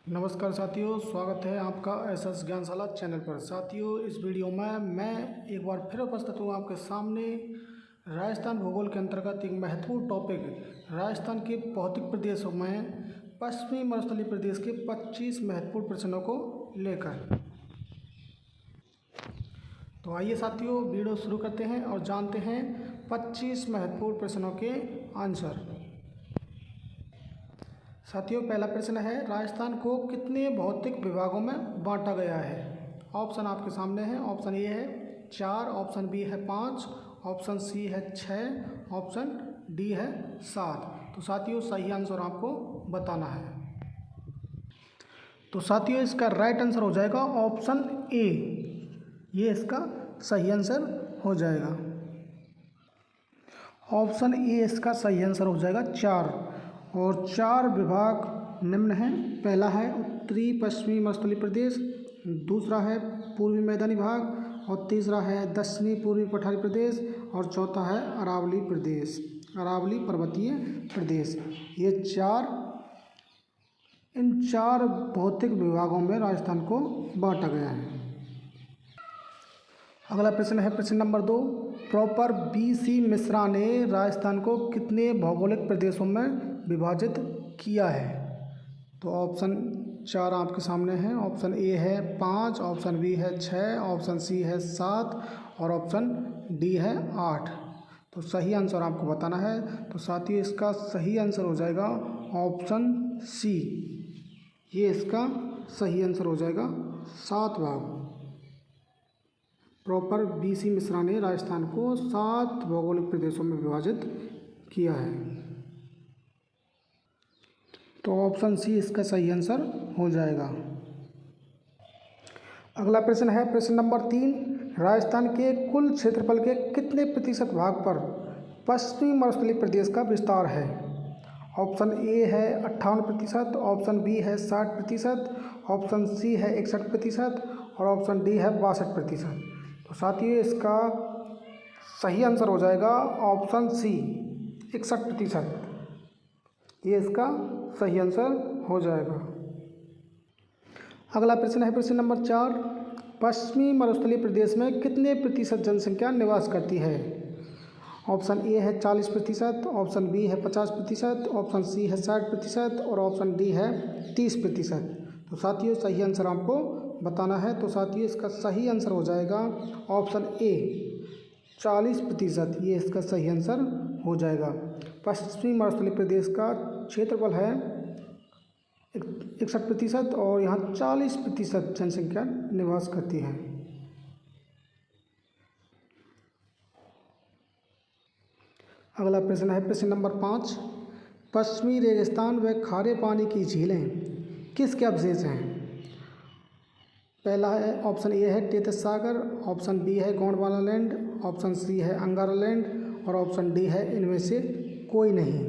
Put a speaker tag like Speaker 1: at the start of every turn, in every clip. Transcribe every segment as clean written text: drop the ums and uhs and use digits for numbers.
Speaker 1: नमस्कार साथियों, स्वागत है आपका एसएस ज्ञानशाला चैनल पर। साथियों, इस वीडियो में मैं एक बार फिर उपस्थित हूँ आपके सामने राजस्थान भूगोल के अंतर्गत एक महत्वपूर्ण टॉपिक राजस्थान के भौतिक प्रदेशों में पश्चिमी मरुस्थलीय प्रदेश के 25 महत्वपूर्ण प्रश्नों को लेकर। तो आइए साथियों, वीडियो शुरू करते हैं और जानते हैं 25 महत्वपूर्ण प्रश्नों के आंसर। साथियों, पहला प्रश्न है, राजस्थान को कितने भौतिक विभागों में बांटा गया है? ऑप्शन आपके सामने है। ऑप्शन ए है 4, ऑप्शन बी है 5, ऑप्शन सी है 6, ऑप्शन डी है 7। तो साथियों, सही आंसर आपको बताना है। तो साथियों, इसका राइट आंसर हो जाएगा ऑप्शन ए। ये इसका सही आंसर हो जाएगा। ऑप्शन ए इसका सही आंसर हो जाएगा 4। और 4 विभाग निम्न हैं। पहला है उत्तरी पश्चिमी मरुस्थलीय प्रदेश, दूसरा है पूर्वी मैदानी भाग, और तीसरा है दक्षिणी पूर्वी पठारी प्रदेश, और चौथा है अरावली प्रदेश, अरावली पर्वतीय प्रदेश। इन चार भौतिक विभागों में राजस्थान को बांटा गया है। अगला प्रश्न है प्रश्न नंबर 2। प्रॉपर BC मिश्रा ने राजस्थान को कितने भौगोलिक प्रदेशों में विभाजित किया है? तो ऑप्शन 4 आपके सामने हैं। ऑप्शन ए है 5, ऑप्शन बी है 6, ऑप्शन सी है 7, और ऑप्शन डी है 8। तो सही आंसर आपको बताना है। तो साथियों, इसका सही आंसर हो जाएगा ऑप्शन सी। ये इसका सही आंसर हो जाएगा 7 भाग। प्रॉपर BC मिश्रा ने राजस्थान को 7 भौगोलिक प्रदेशों में विभाजित किया है। तो ऑप्शन सी इसका सही आंसर हो जाएगा। अगला प्रश्न है प्रश्न नंबर 3। राजस्थान के कुल क्षेत्रफल के कितने प्रतिशत भाग पर पश्चिमी मरुस्थलीय प्रदेश का विस्तार है? ऑप्शन ए है 58%, ऑप्शन बी है 60%, ऑप्शन सी है 61%, और ऑप्शन डी है 62%। तो साथियों, इसका सही आंसर हो जाएगा ऑप्शन सी 61%। ये इसका सही आंसर हो जाएगा। अगला प्रश्न है प्रश्न नंबर 4। पश्चिमी मरुस्थलीय प्रदेश में कितने प्रतिशत जनसंख्या निवास करती है? ऑप्शन ए है 40%, ऑप्शन बी है 50%, ऑप्शन सी है 60%, और ऑप्शन डी है 30%। तो साथियों, सही आंसर आपको बताना है। तो साथियों, इसका सही आंसर हो जाएगा ऑप्शन ए 40%। ये इसका सही आंसर हो जाएगा। पश्चिमी मरुस्थलीय प्रदेश का क्षेत्रफल है 61% और यहाँ 40% जनसंख्या निवास करती है। अगला प्रश्न है प्रश्न नंबर 5। पश्चिमी रेगिस्तान व खारे पानी की झीलें किसके अवशेष हैं? पहला है ऑप्शन ए है टेथिस सागर, ऑप्शन बी है गोंडवाना लैंड, ऑप्शन सी है अंगारा लैंड, और ऑप्शन डी है इनमें से कोई नहीं।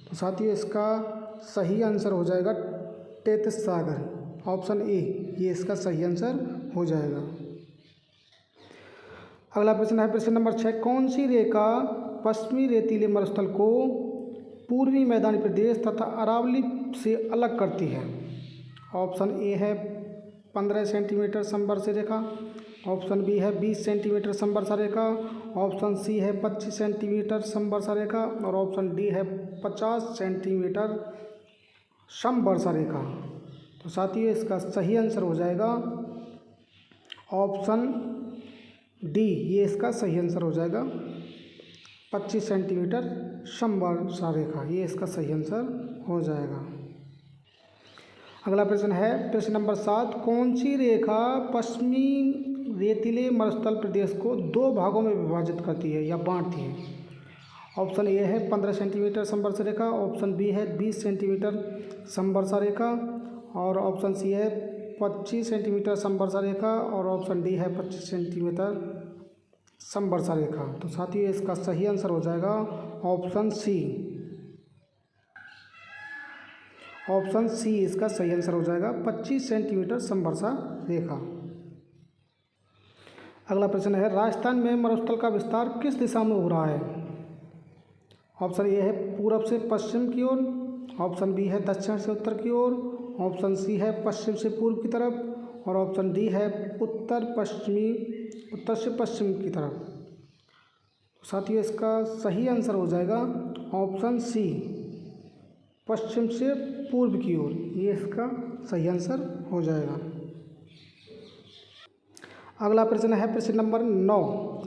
Speaker 1: तो साथियों, इसका सही आंसर हो जाएगा टेथिस सागर, ऑप्शन ए। ये इसका सही आंसर हो जाएगा। अगला प्रश्न है प्रश्न नंबर 6। कौन सी रेखा पश्चिमी रेतीले मरुस्थल को पूर्वी मैदानी प्रदेश तथा अरावली से अलग करती है? ऑप्शन ए है 15 सेंटीमीटर समवर्षी रेखा, ऑप्शन बी है 20 सेंटीमीटर समवर्षा रेखा, ऑप्शन सी है 25 सेंटीमीटर समवर्षा रेखा, और ऑप्शन डी है 50 सेंटीमीटर समवर्षा रेखा। तो साथियों, इसका सही आंसर हो जाएगा ऑप्शन डी। ये इसका सही आंसर हो जाएगा 25 सेंटीमीटर समवर्षा रेखा। ये इसका सही आंसर हो जाएगा। अगला प्रश्न है प्रश्न नंबर 7। कौन सी रेखा पश्चिमी रेतीले मरुस्थल प्रदेश को 2 भागों में विभाजित करती है या बांटती है? ऑप्शन ए है 15 सेंटीमीटर समवर्षा रेखा, ऑप्शन बी है 20 सेंटीमीटर समवर्षा रेखा, और ऑप्शन सी है 25 सेंटीमीटर समवर्षा रेखा, और ऑप्शन डी है 25 सेंटीमीटर समवर्षा रेखा। तो साथियों, इसका सही आंसर हो जाएगा ऑप्शन सी। ऑप्शन सी इसका सही आंसर हो जाएगा 25 सेंटीमीटर समवर्षा रेखा। अगला प्रश्न है राजस्थान में मरुस्थल का विस्तार किस दिशा में हो रहा है? ऑप्शन ए है पूरब से पश्चिम की ओर, ऑप्शन बी है दक्षिण से उत्तर की ओर, ऑप्शन सी है पश्चिम से पूर्व की तरफ और ऑप्शन डी है उत्तर से पश्चिम की तरफ। साथियों इसका सही आंसर हो जाएगा ऑप्शन सी, पश्चिम से पूर्व की ओर। ये इसका सही आंसर हो जाएगा। अगला प्रश्न है प्रश्न नंबर 9।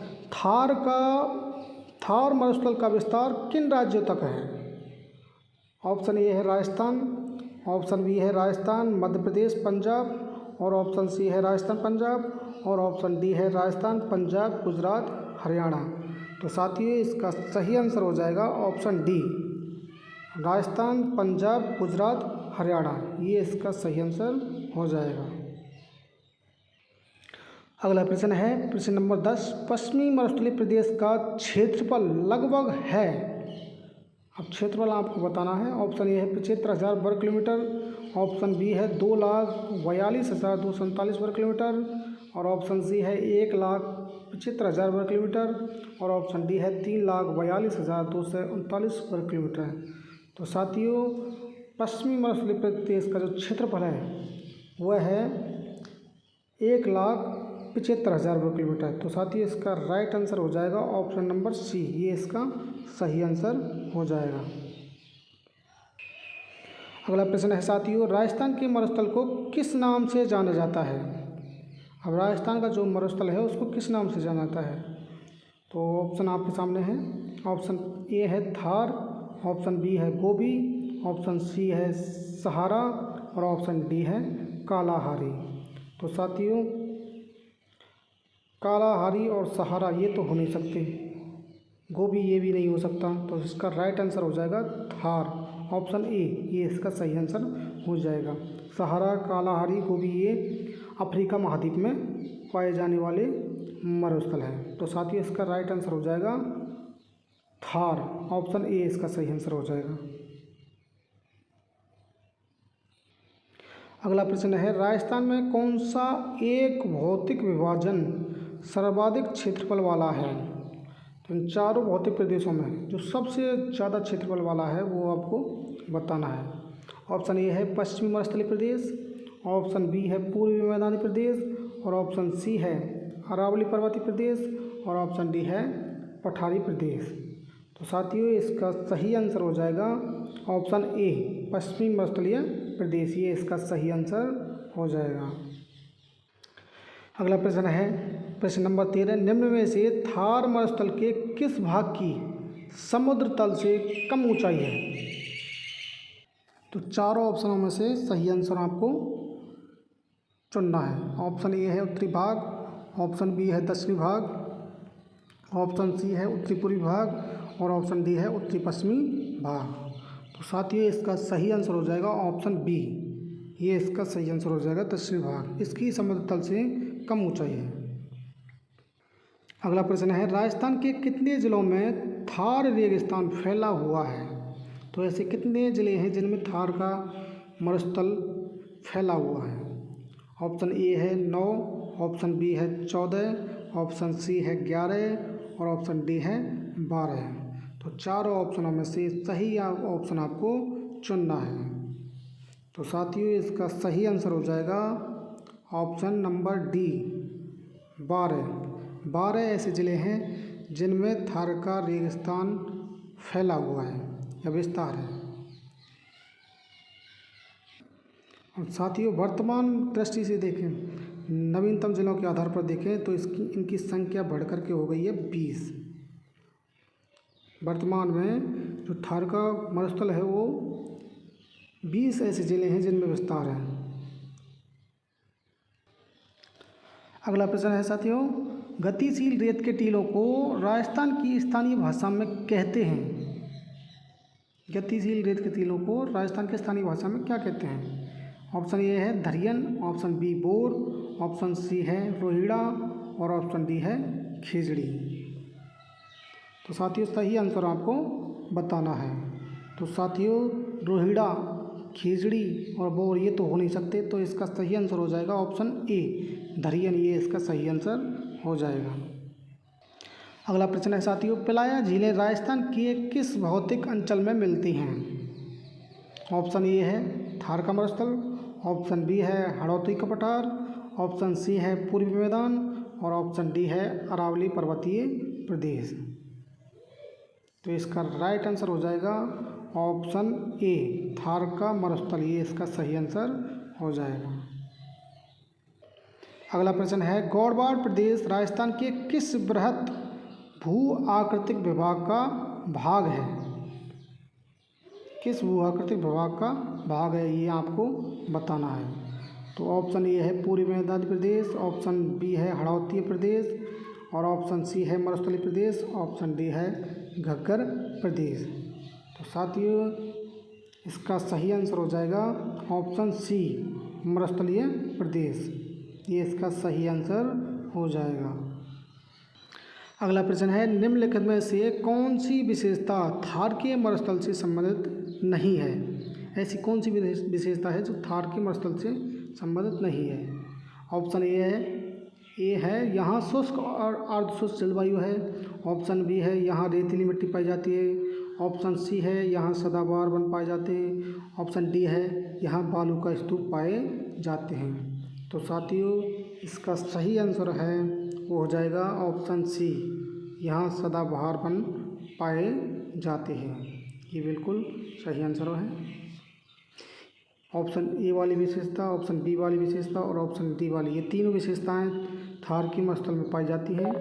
Speaker 1: थार मरुस्थल का विस्तार किन राज्यों तक है? ऑप्शन ए है राजस्थान, ऑप्शन बी है राजस्थान मध्य प्रदेश पंजाब और ऑप्शन सी है राजस्थान पंजाब और ऑप्शन डी है राजस्थान पंजाब गुजरात हरियाणा। तो साथियों इसका सही आंसर हो जाएगा ऑप्शन डी, राजस्थान पंजाब गुजरात हरियाणा। ये इसका सही आंसर हो जाएगा। अगला प्रश्न है प्रश्न नंबर 10। पश्चिमी मरुस्थलीय प्रदेश का क्षेत्रफल लगभग है। अब क्षेत्रफल आपको बताना है। ऑप्शन ए है 75,000 वर्ग किलोमीटर, ऑप्शन बी है 2,42,247 वर्ग किलोमीटर और ऑप्शन सी है 1,75,000 वर्ग किलोमीटर और ऑप्शन डी है 3,42,239 वर्ग किलोमीटर। तो साथियों पश्चिमी मरुस्थलीय प्रदेश का जो क्षेत्रफल है वह है 1,75,000 वर्ग किलोमीटर। तो साथियों इसका राइट आंसर हो जाएगा ऑप्शन नंबर सी। ये इसका सही आंसर हो जाएगा। अगला प्रश्न है साथियों, राजस्थान के मरुस्थल को किस नाम से जाना जाता है? अब राजस्थान का जो मरुस्थल है उसको किस नाम से जाना जाता है? तो ऑप्शन आपके सामने है। ऑप्शन ए है थार, ऑप्शन बी है गोबी, ऑप्शन सी है सहारा और ऑप्शन डी है कालाहारी। तो साथियों कालाहारी और सहारा ये तो हो नहीं सकते, गोबी ये भी नहीं हो सकता। तो इसका राइट आंसर हो जाएगा थार, ऑप्शन ए। ये इसका सही आंसर हो जाएगा। सहारा कालाहारी गोबी ये अफ्रीका महाद्वीप में पाए जाने वाले मरुस्थल हैं। तो साथियों इसका राइट आंसर हो जाएगा थार, ऑप्शन ए इसका सही आंसर हो जाएगा। अगला प्रश्न है राजस्थान में कौन सा एक भौतिक विभाजन सर्वाधिक क्षेत्रफल वाला है? तो इन चारों भौतिक प्रदेशों में जो सबसे ज़्यादा क्षेत्रफल वाला है वो आपको बताना है। ऑप्शन ए है पश्चिमी मरुस्थलीय प्रदेश, ऑप्शन बी है पूर्वी मैदानी प्रदेश और ऑप्शन सी है अरावली पर्वतीय प्रदेश और ऑप्शन डी है पठारी प्रदेश। तो साथियों इसका सही आंसर हो जाएगा ऑप्शन ए, पश्चिमी मरुस्थलीय प्रदेश। ये इसका सही आंसर हो जाएगा। अगला प्रश्न है प्रश्न नंबर 13। निम्न में से थार मरुस्थल के किस भाग की समुद्र तल से कम ऊंचाई है? तो चारों ऑप्शनों में से सही आंसर आपको चुनना है। ऑप्शन ए है उत्तरी भाग, ऑप्शन बी है दक्षिणी भाग, ऑप्शन सी है उत्तरी पूर्वी भाग और ऑप्शन डी है उत्तरी पश्चिमी भाग। तो साथियों इसका सही आंसर हो जाएगा ऑप्शन बी। ये इसका सही आंसर हो जाएगा दक्षिणी भाग। इसकी समुद्र तल से कम ऊंचाई है। अगला प्रश्न है राजस्थान के कितने जिलों में थार रेगिस्तान फैला हुआ है? तो ऐसे कितने ज़िले हैं जिनमें थार का मरुस्थल फैला हुआ है? ऑप्शन ए है 9, ऑप्शन बी है 14, ऑप्शन सी है 11 और ऑप्शन डी है 12। तो चारों ऑप्शनों में से सही ऑप्शन आपको चुनना है। तो साथियों इसका सही आंसर हो जाएगा ऑप्शन नंबर डी, 12 ऐसे ज़िले हैं जिनमें थार का रेगिस्तान फैला हुआ है या विस्तार है। और साथियों वर्तमान दृष्टि से देखें, नवीनतम जिलों के आधार पर देखें तो इनकी संख्या बढ़कर के हो गई है 20। वर्तमान में जो थार का मरुस्थल है वो 20 ऐसे ज़िले हैं जिनमें विस्तार है। अगला प्रश्न है साथियों, गतिशील रेत के टीलों को राजस्थान की स्थानीय भाषा में कहते हैं। गतिशील रेत के टीलों को राजस्थान की स्थानीय भाषा में क्या कहते हैं? ऑप्शन ए है धरियन, ऑप्शन बी बोर, ऑप्शन सी है रोहिड़ा और ऑप्शन डी है खिजड़ी। तो साथियों सही आंसर आपको बताना है। तो साथियों रोहिड़ा, खिजड़ी और बोर ये तो हो नहीं सकते। तो इसका सही आंसर हो जाएगा ऑप्शन ए, धरियन। ये इसका सही आंसर हो जाएगा। अगला प्रश्न है साथियों, पिलाया झीलें राजस्थान के किस भौतिक अंचल में मिलती हैं? ऑप्शन ए है थार का मरुस्थल, ऑप्शन बी है हाड़ौती का पठार, ऑप्शन सी है पूर्वी मैदान और ऑप्शन डी है अरावली पर्वतीय प्रदेश। तो इसका राइट आंसर हो जाएगा ऑप्शन ए थार का मरुस्थल, ये इसका सही आंसर हो जाएगा। अगला प्रश्न है गौड़वाड़ प्रदेश राजस्थान के किस बृहत भू आकृतिक विभाग का भाग है? किस भू आकृतिक विभाग का भाग है ये आपको बताना है। तो ऑप्शन ए है पूर्वी मैदानी प्रदेश, ऑप्शन बी है हाड़ौती प्रदेश और ऑप्शन सी है मरुस्थलीय प्रदेश, ऑप्शन डी है घग्गर प्रदेश। तो साथियों इसका सही आंसर हो जाएगा ऑप्शन सी मरुस्थलीय प्रदेश, ये इसका सही आंसर हो जाएगा। अगला प्रश्न है निम्नलिखित में से कौन सी विशेषता थार के मरुस्थल से संबंधित नहीं है? ऐसी कौन सी विशेषता है जो थार के मरुस्थल से संबंधित नहीं है? ऑप्शन ए है यहाँ शुष्क और अर्धशुष्क जलवायु है, ऑप्शन बी है यहाँ रेतीली मिट्टी पाई जाती है, ऑप्शन सी है यहाँ सदाबहार वन पाए जाते हैं, ऑप्शन डी है यहाँ बालू का स्तूप पाए जाते हैं। तो साथियों इसका सही आंसर है वो हो जाएगा ऑप्शन सी यहाँ सदाबहार वन पाए जाते हैं, ये बिल्कुल सही आंसर है। ऑप्शन ए वाली विशेषता, ऑप्शन बी वाली विशेषता और ऑप्शन डी वाली, ये तीनों विशेषताएं थार के मरुस्थल में पाई जाती हैं,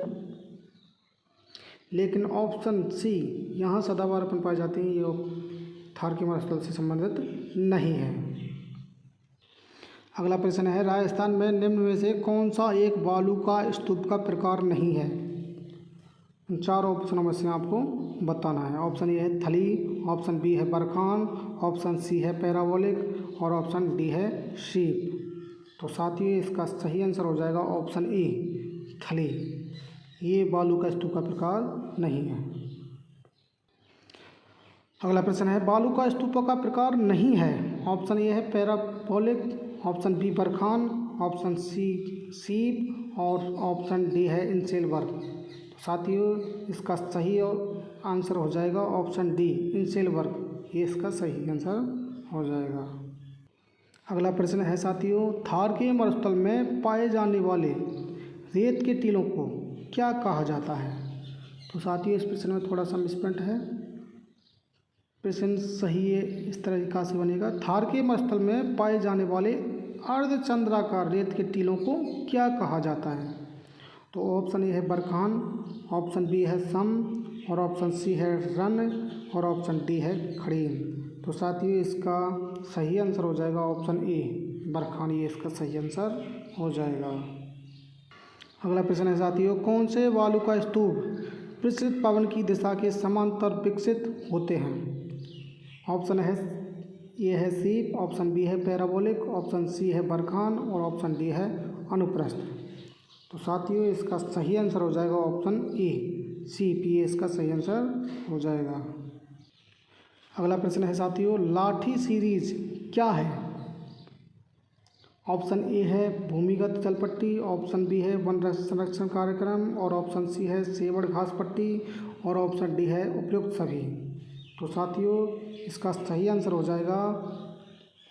Speaker 1: लेकिन ऑप्शन सी यहाँ सदाबहार वन पाए जाते हैं ये थार के मरुस्थल से संबंधित नहीं है। अगला प्रश्न है राजस्थान में निम्न में से कौन सा एक बालू का स्तूप का प्रकार नहीं है? इन चार ऑप्शनों में से आपको बताना है। ऑप्शन ए है थली, ऑप्शन बी है बरखान, ऑप्शन सी है पैराबोलिक और ऑप्शन डी है शीप। तो साथियों इसका सही आंसर हो जाएगा ऑप्शन ए थली, ये बालू का स्तूप का प्रकार नहीं है। अगला प्रश्न है बालू का स्तूप का प्रकार नहीं है। ऑप्शन ए है parabolic, option B barchan, option C seif और ऑप्शन डी है इंसेलवर्ग। तो साथियों इसका सही आंसर हो जाएगा ऑप्शन डी इंसेलवर्ग, ये इसका सही आंसर हो जाएगा। अगला प्रश्न है साथियों थार के मरुस्थल में पाए जाने वाले रेत के टीलों को क्या कहा जाता है? तो साथियों इस प्रश्न में थोड़ा सा मिसप्रिंट है, प्रश्न सही है इस तरीका से बनेगा थार के मरुस्थल में पाए जाने वाले अर्धचंद्राकार रेत के टीलों को क्या कहा जाता है? तो ऑप्शन ए है बरखान, ऑप्शन बी है सम और ऑप्शन सी है रन और ऑप्शन डी है खड़ीन। तो साथियों इसका सही आंसर हो जाएगा ऑप्शन ए बरखान, ये इसका सही आंसर हो जाएगा। अगला प्रश्न है साथियों कौन से बालू का स्तूप विस्तृत पवन की दिशा के समांतर विकसित होते हैं? ऑप्शन है ए है शीप, ऑप्शन बी है पैराबोलिक, ऑप्शन सी है बरखान और ऑप्शन डी है अनुप्रस्थ। तो साथियों इसका सही आंसर हो जाएगा ऑप्शन ए शीप, ये इसका सही आंसर हो जाएगा। अगला प्रश्न है साथियों लाठी सीरीज क्या है? ऑप्शन ए है भूमिगत जल पट्टी, ऑप्शन बी है वन संरक्षण कार्यक्रम और ऑप्शन सी है सेवड़ घास पट्टी और ऑप्शन डी है उपयुक्त सभी। तो साथियों इसका सही आंसर हो जाएगा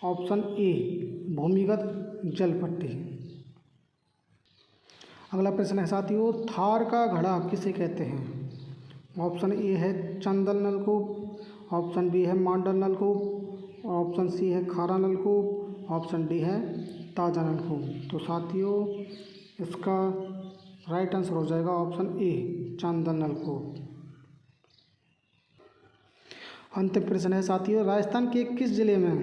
Speaker 1: ऑप्शन ए भूमिगत जल पट्टी। अगला प्रश्न है साथियों थार का घड़ा किसे कहते हैं? ऑप्शन ए है चंदल नलकूप, ऑप्शन बी है मांडल नलकूप, ऑप्शन सी है खारा नलकूप, ऑप्शन डी है ताजा नलकूप। तो साथियों इसका राइट आंसर हो जाएगा ऑप्शन ए चंदल नलकूप। अंतिम प्रश्न है साथियों राजस्थान के किस जिले में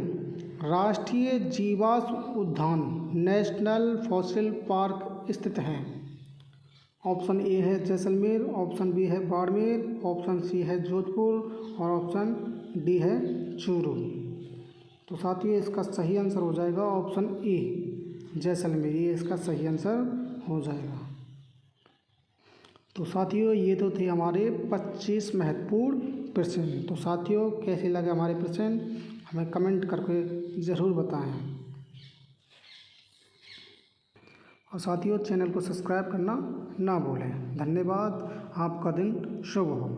Speaker 1: राष्ट्रीय जीवाश्म उद्यान नेशनल फॉसिल पार्क स्थित है? ऑप्शन ए है जैसलमेर, ऑप्शन बी है बाड़मेर, ऑप्शन सी है जोधपुर और ऑप्शन डी है चूरू। तो साथियों इसका सही आंसर हो जाएगा ऑप्शन ए जैसलमेर, ये इसका सही आंसर हो जाएगा। तो साथियों ये तो थे हमारे 25 महत्वपूर्ण प्रश्न। तो साथियों कैसे लगे हमारे प्रश्न हमें कमेंट करके ज़रूर बताएं और साथियों चैनल को सब्सक्राइब करना ना भूलें। धन्यवाद, आपका दिन शुभ हो।